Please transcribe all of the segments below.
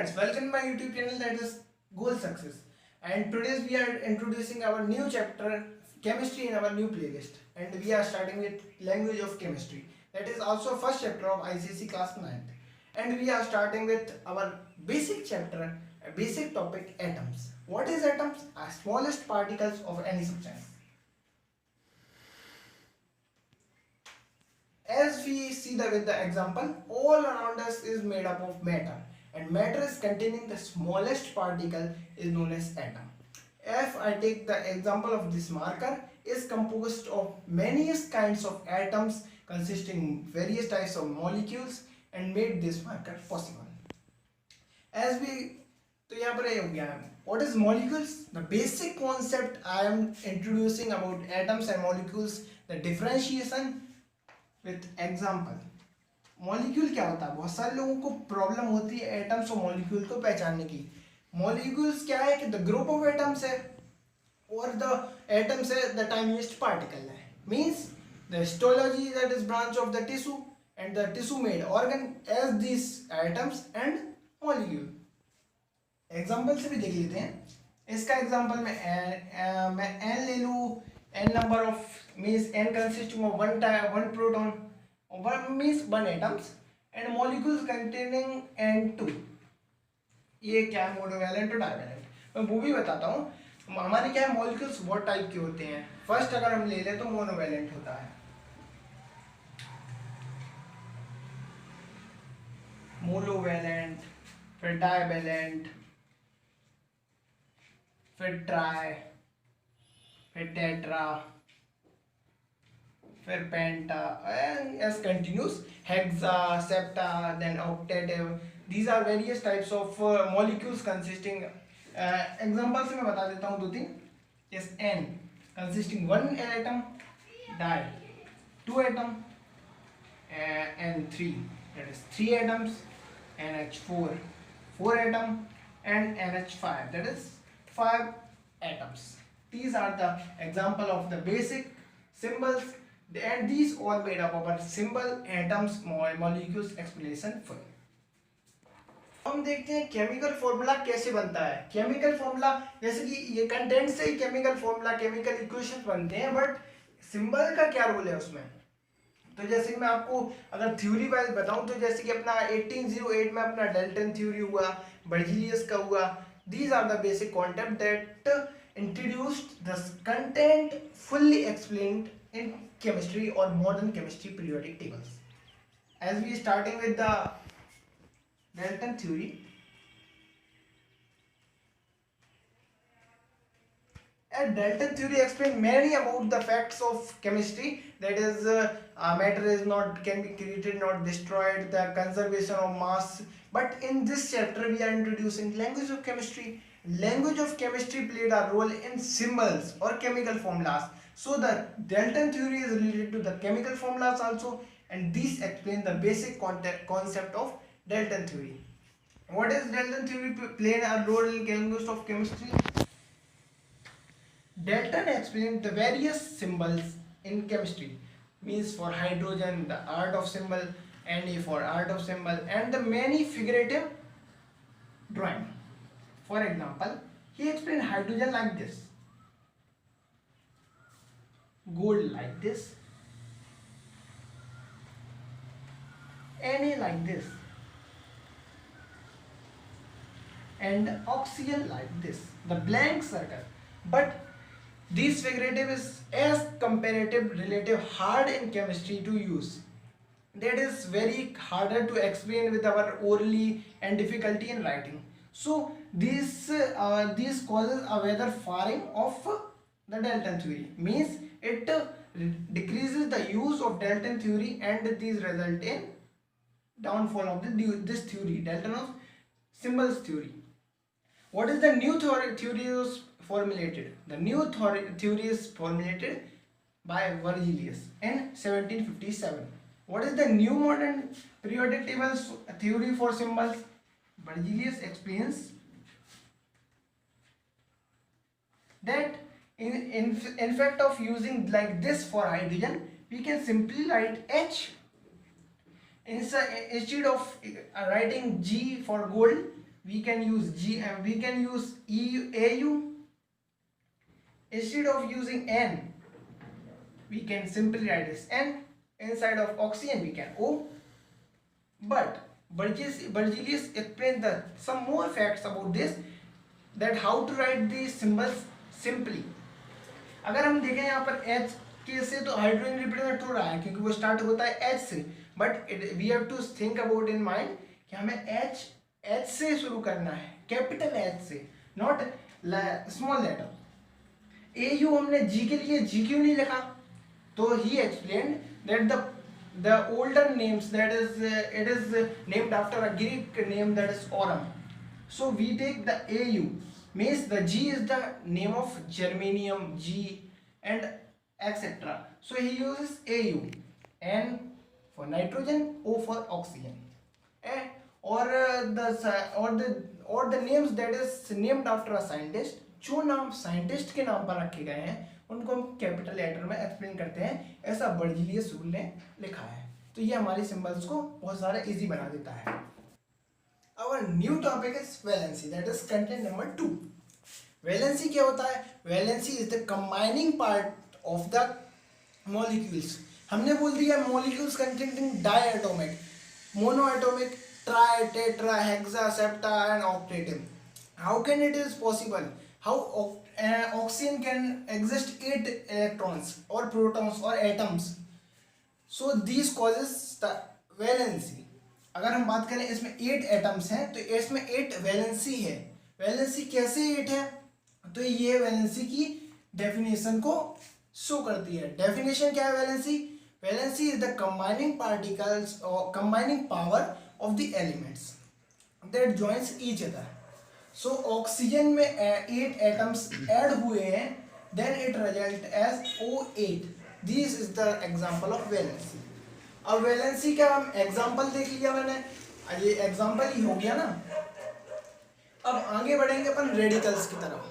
friends, welcome to my YouTube channel that is Goal Success. And today we are introducing our new chapter chemistry in our new playlist. And we are starting with language of chemistry. That is also first chapter of ICC class 9th. And we are starting with our basic chapter, a basic topic, atoms. What is atoms? Are smallest particles of any substance. As we see with the example, all around us is made up of matter, and matter is containing the smallest particle is known as atom. If I take the example of this marker, is composed of many kinds of atoms consisting various types of molecules and made this marker possible. As we तो यहाँ पर ये हो गया है. What is molecules? The basic concept I am introducing about atoms and molecules, the differentiation with example. Molecule क्या होता है? बहुत सारे लोगों को प्रॉब्लम होती है एटम्स और मॉलिक्यूल को पहचानने की. मॉलिक्यूल्स क्या है कि द ग्रुप ऑफ एटम्स है और द एटम्स है द टाइनीएस्ट पार्टिकल है. Means the histology that is branch of the tissue and the tissue made organ as this atoms and molecule. Example से भी देख लेते हैं. इसका एग्जांपल मैं एन ले लूँ. n number of means n consisting of one proton, one means one atoms and molecules containing n2. ये क्या है? मोनोवैलेंट और डाइवैलेंट. मैं वो भी बताता हूँ. हमारे क्या है मॉलिक्यूल्स बहुत टाइप के होते हैं. फर्स्ट अगर हम ले लें तो मोनोवैलेंट होता है. मोनोवैलेंट, फिर डाइवैलेंट, फिर ट्राई, फिर टेट्रा, फिर पेंटा, as continues, hexa, septa, then octative. These are various types of molecules consisting. Example से मैं बता देता हूँ 2-3. Yes, N consisting one atom, di, 2 atom, N3 that is 3 atoms, NH4 4 atom, and NH5 that is 5 atoms. These are the example of the basic symbols, and these all made up of a symbol, atoms, molecules, explanation full. हम देखते हैं chemical formula कैसे बनता है. Chemical formula जैसे कि ये content से ही केमिकल फॉर्मूला, केमिकल इक्वेशंस बनते हैं, बट सिंबल का क्या रोल है उसमें. तो जैसे कि मैं आपको अगर थ्योरी वाइज बताऊं तो जैसे कि अपना 1808 में अपना डेल्टन थ्योरी हुआ, बर्जीलियस का हुआ. These are the basic concept that introduced the content fully explained in chemistry or modern chemistry periodic tables. As we starting with the Dalton theory. And Dalton theory explains many about the facts of chemistry. That is, matter is not can be created, not destroyed. The conservation of mass. But in this chapter, we are introducing language of chemistry. Language of chemistry played a role in symbols or chemical formulas. So the Dalton theory is related to the chemical formulas also, and these explain the basic concept of Dalton theory. What is Dalton theory played a role in language of chemistry? Dalton explained the various symbols in chemistry. Means for hydrogen, the art of symbol, Na for art of symbol, and the many figurative drawing. For example, he explained hydrogen like this, gold like this, Na like this, and oxygen like this, the blank circle. But this figurative is as comparative relative hard in chemistry to use. That is very harder to explain with our orally and difficulty in writing. So this causes a rather faring of the Dalton theory. Means it decreases the use of Dalton theory, and these result in downfall of this theory, Dalton of symbols theory. What is the new theory is formulated? The new theory is formulated by Berzelius in 1757. What is the new modern periodic tables theory for symbols? Berzelius explains that in fact of using like this for hydrogen, we can simply write H instead of writing G for gold. we can use we can use AU. Instead of using N, we can simply write this N. Inside of oxygen we can O. But Berzelius explained some more facts about this, that how to write these symbols simply. अगर हम देखें यहाँ पर H के से तो hydrogen represent हो रहा है क्योंकि वो स्टार्ट होता है H से, but we have to think about in mind कि हमें H से शुरू करना है, कैपिटल H से, नॉट स्मॉल लेटर. AU हमने G के लिए G क्यों नहीं लिखा? तो he explained that the older names, that is it is named after a Greek name, that is Aurum. So we take the AU, means the G is the name of germanium, G and etc. So he uses AU, N for nitrogen, O for oxygen, or the names that is named after a scientist. जो नाम scientist के नाम पर रखे गए हैं उनको हम कैपिटल लेटर में एक्सप्लेन करते हैं, ऐसा बर्जीलियस रूल ने लिखा है. तो ये हमारे सिंबल्स को बहुत सारा इजी बना देता है. Our new topic is valency, that is content number 2. Valency क्या होता है? Valency is the combining part of the molecules. हमने बोल दिया molecules containing diatomic, monoatomic, tri, tetra, hexa, septa and octative. How can it is possible? How oxygen can exist 8 electrons or protons or atoms. So these causes the valency. अगर हम बात करें इसमें 8 atoms हैं तो इसमें 8 वैलेंसी है. Valency कैसे 8 है? तो ये वैलेंसी की डेफिनेशन को शो करती है. डेफिनेशन क्या है valency? Valency is the combining particles or combining power of the elements that joins each other. So oxygen में 8 एटम्स ऐड हुए हैं, then it result as O8. This is the example of valency. अब valency का हम example देख लिया मैंने, ये एग्जांपल ही हो गया ना. अब आगे बढ़ेंगे अपन रेडिकल्स की तरफ,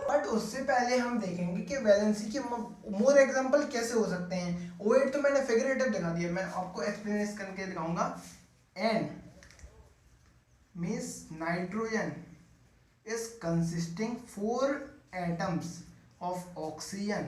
बट उससे पहले हम देखेंगे कि वैलेंसी के मोर एग्जांपल कैसे हो सकते हैं. O8 तो मैंने फिगरेटिव दिखा दिया, मैं आपको एक्सप्लेन करके दिखाऊंगा. N means nitrogen is consisting 4 atoms of oxygen.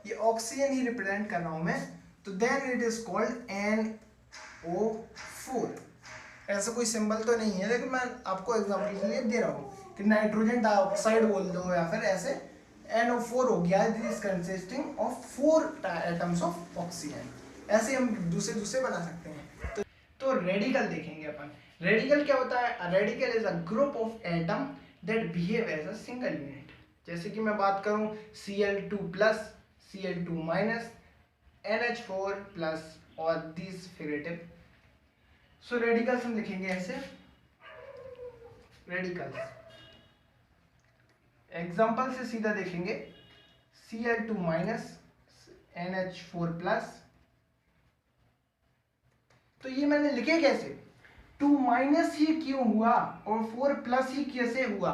ये ऑक्सीजन ही रिप्रेजेंट कर रहा हूं मैं, तो then it is called NO4. ऐसा कोई सिंबल तो नहीं है, लेकिन मैं आपको एग्जांपल के लिए दे रहा हूँ कि नाइट्रोजन डाइऑक्साइड बोल दो या फिर ऐसे NO4 हो गया. This is consisting of 4 atoms of oxygen. ऐसे हम दूसरे बना सकते हैं. तो रेडिकल देखेंगे अपन. रेडिकल क्या होता है? Radical is a group of atom that behave as a single unit. जैसे कि मैं बात करूं Cl2+, Cl2-, NH4+ और दिस फिगरेटिव. सो रेडिकल्स हम लिखेंगे ऐसे. रेडिकल्स एग्जांपल से सीधा देखेंगे. Cl2-, NH4+. तो ये मैंने लिखे कैसे? 2- ही क्यों हुआ और 4+ ही कैसे हुआ?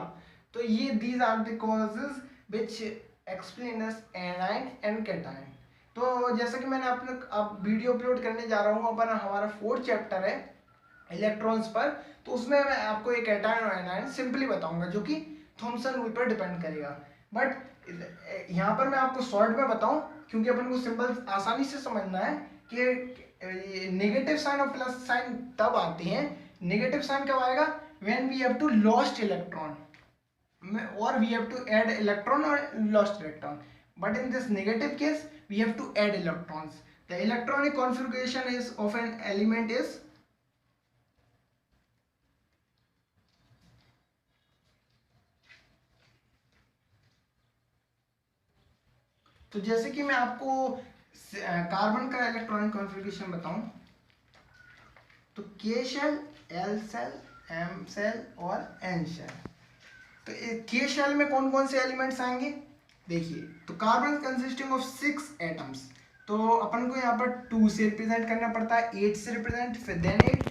तो ये these are the causes which explain as anion and cation. तो जैसा कि मैंने अब वीडियो अपलोड करने जा रहा हूँ, अपन हमारा 4th चैप्टर है इलेक्ट्रॉन्स पर, तो उसमें मैं आपको एक कैटायन और एनायन सिंपली बताऊंगा जो कि थॉमसन रूल पर डिपेंड करेगा. बट यहाँ पर मैं आपको शॉर्ट में बताऊं क्योंकि अपन को सिंबल्स आसानी से समझना है कि नेगेटिव साइन और प्लस साइन तब आते हैं. नेगेटिव साइन कब आएगा? When we have to lost electron or we have to add electron or lost electron. But in this negative case we have to add electrons. The electronic configuration is of an element is तो जैसे कि मैं आपको carbon का electronic configuration बताऊं तो K shell, L shell, M shell और N shell. तो K शेल में कौन कौन से एलिमेंट्स आएंगे देखिए. तो कार्बन कंसिस्टिंग ऑफ 6 एटम्स, तो अपन को यहाँ पर 2 से रिप्रेजेंट करना पड़ता है, 8 से रिप्रेजेंट, फिर then 8,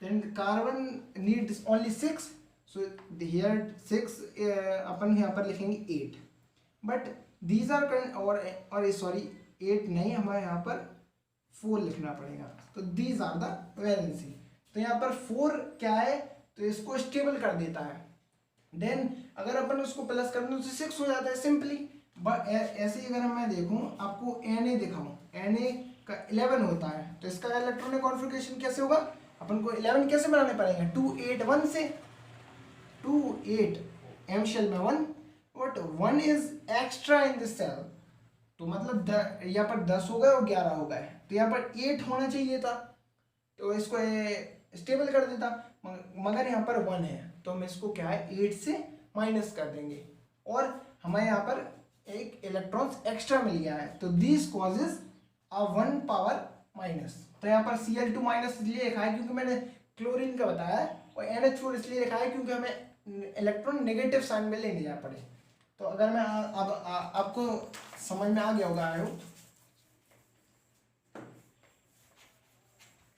then carbon needs only 6. So here 6 अपन यहाँ पर लिखेंगे 8. बट दीज आर और सॉरी 8 नहीं, हमें यहाँ पर 4 लिखना पड़ेगा. तो दीज आर द वैलेंसी. तो यहाँ पर 4 क्या है, तो इसको स्टेबल कर देता है। देन अगर अपन उसको प्लस कर दें तो 6 हो जाता है सिंपली। बट ऐसे ही अगर मैं देखूँ आपको Na दिखाऊँ, Na का 11 होता है, तो इसका इलेक्ट्रॉनिक कॉन्फ़िगरेशन कैसे होगा, अपन को 11 कैसे बनाने पड़ेंगे, 2 8 1 से, 2 8 m शेल में 1, but 1 is extra in this cell, तो मतलब यहाँ पर 10 हो गए और 11 हो गए, तो यहाँ पर 8 होना चाहिए था, तो इसको स्टेबल कर देता, मगर यहाँ पर 1 है, तो हम इसको क्या है 8 से माइनस कर देंगे और हमें यहाँ पर एक इलेक्ट्रॉन्स एक्स्ट्रा मिल गया है, तो this causes a 1 power minus. तो यहाँ पर Cl2 माइनस इसलिए लिखा है क्योंकि मैंने क्लोरीन का बताया है, और NH4 इसलिए लिखा है क्योंकि हमें इलेक्ट्रॉन नेगेटिव साइन में लेने जा पड़े। तो अगर मैं आपको समझ में आ गया होगा I hope.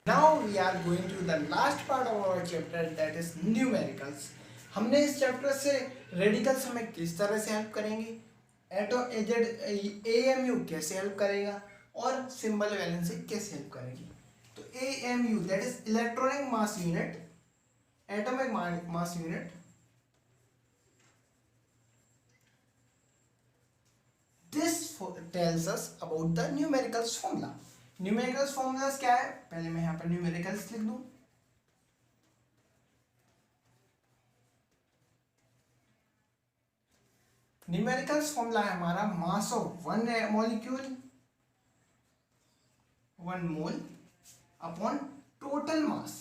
Now we are going to the last part of our chapter, that is numericals. हमने इस चैप्टर से रेडिकल्स हमें किस तरह से हेल्प करेंगे, AMU कैसे हेल्प करेगा और सिंबल वैलेंसी कैसे हेल्प करेगी। तो AMU that is electronic mass unit, atomic mass unit, this tells us about the numericals formula. Numericals formulas क्या है, पहले मैं यहाँ पर न्यूमेरिकल्स लिख दूं। न्यूमेरिकल्स फॉर्मूला है हमारा mass of one molecule, 1 mole upon total mass.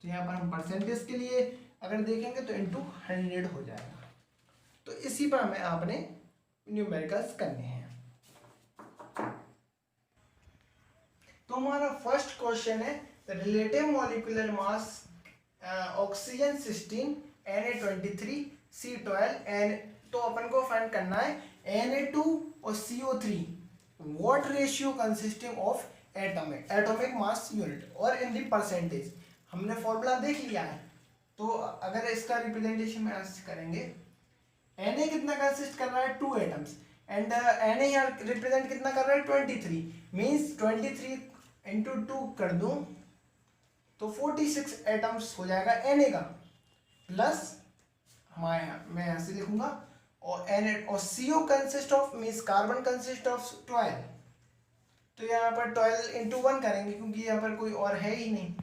तो यहाँ पर हम परसेंटेज के लिए अगर देखेंगे तो इंटू 100 हो जाएगा। तो इसी पर हमें आपने न्यूमेरिकल्स करने हैं। तो हमारा फर्स्ट क्वेश्चन है the relative molecular mass oxygen 16, Na23, C12 and, तो अपन को फाइंड करना है Na2 और CO3 what ratio consisting of atomic mass unit और इन दी परसेंटेज। हमने फॉर्मूला देख लिया है, तो अगर इसका रिप्रेजेंटेशन में करेंगे, Na कितना कंसिस्ट कर रहा है 2 एटम्स एंड Na यहाँ रिप्रेजेंट कितना कर रहा है 23, मीन्स 23 इंटू 2 कर दूं तो 46 एटम्स हो जाएगा Na का, प्लस हमारे मैं यहाँ से लिखूंगा और Na और CO consist of means carbon consist of 12, तो यहाँ पर 12 इंटू 1 करेंगे क्योंकि यहाँ पर कोई और है ही नहीं,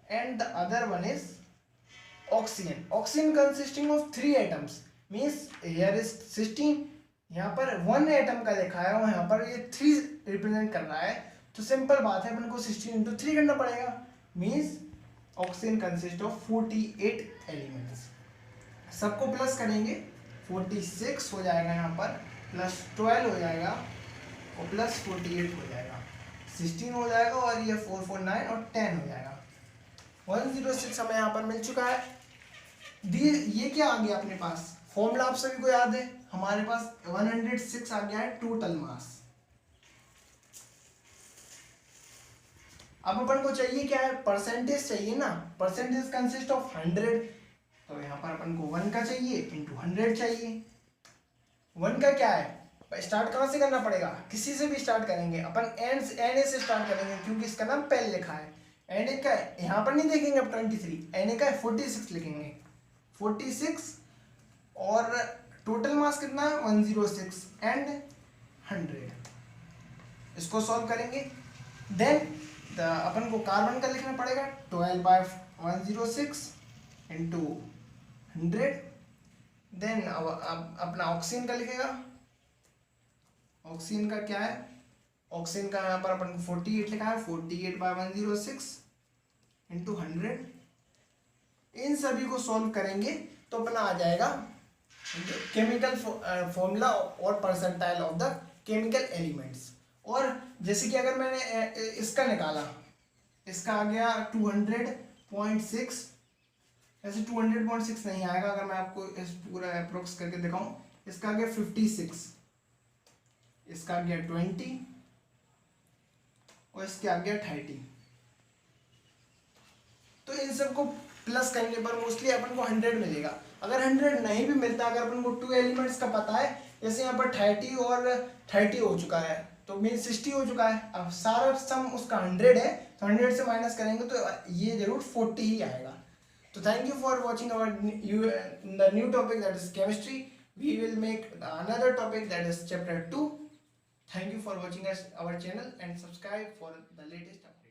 and the other one is oxygen, oxygen consisting of 3 atoms means here is 16, यहाँ पर 1 एटम का लिखा है और यहाँ पर ये 3 रिप्रेजेंट कर रहा है, तो सिंपल बात है अपन को 16 इंटू 3 करना पड़ेगा, means oxygen consist of 48 elements. सबको प्लस करेंगे 46 हो जाएगा यहाँ पर, प्लस 12 हो जाएगा और प्लस 48 हो जाएगा, 16 हो जाएगा और ये 449 और 10 हो जाएगा। 106 हमें यहाँ पर मिल चुका है। ये क्या आ गया अपने पास, फॉर्मूला आप सभी को याद है, हमारे पास 106 आ गया है टोटल मास। अब अपन को चाहिए क्या है, परसेंटेज चाहिए ना, परसेंटेज कंसिस्ट ऑफ 100, तो यहाँ पर अपन को 1 का चाहिए इंटू 100 चाहिए। 1 का क्या है, स्टार्ट कहाँ से करना पड़ेगा, किसी से भी स्टार्ट करेंगे अपन, Na से स्टार्ट करेंगे क्योंकि इसका नाम पहले लिखा है। Na का यहाँ पर नहीं देखेंगे अब 23, Na का 46 लिखेंगे, 46 और टोटल मास कितना है 106 एंड 100, इसको सॉल्व करेंगे। देन अपन को कार्बन का लिखना पड़ेगा 12/106 इंटू 100, देन अब अपना ऑक्सीजन का लिखेगा, ऑक्सीजन का क्या है, ऑक्सीजन का यहाँ पर अपन को 48 लिखा है, 48/106 इंटू 100, इन सभी को सॉल्व करेंगे तो अपना आ जाएगा केमिकल फॉर्मूला और percentile of the chemical elements. और जैसे कि अगर मैंने इसका निकाला, इसका आ गया 200.6, ऐसे 200.6 नहीं आएगा, अगर मैं आपको इस पूरा अप्रोक्स करके दिखाऊं, इसका आ गया 56, इसका आ गया 20 और इसके आ गया 30, तो इन सबको प्लस करने पर मोस्टली अपन को 100 मिलेगा। अगर 100 नहीं भी मिलता, अगर अपन को 2 एलिमेंट्स का पता है, जैसे यहाँ पर 30 और 30 हो चुका है, तो मीन 60 हो चुका है। अब सारा सम उसका 100 है, तो 100 से माइनस करेंगे तो ये जरूर 40 ही आएगा। तो thank you for watching our the new topic that is chemistry. We will make another topic that is chapter 2। Thank you for watching our channel and subscribe for the latest updates.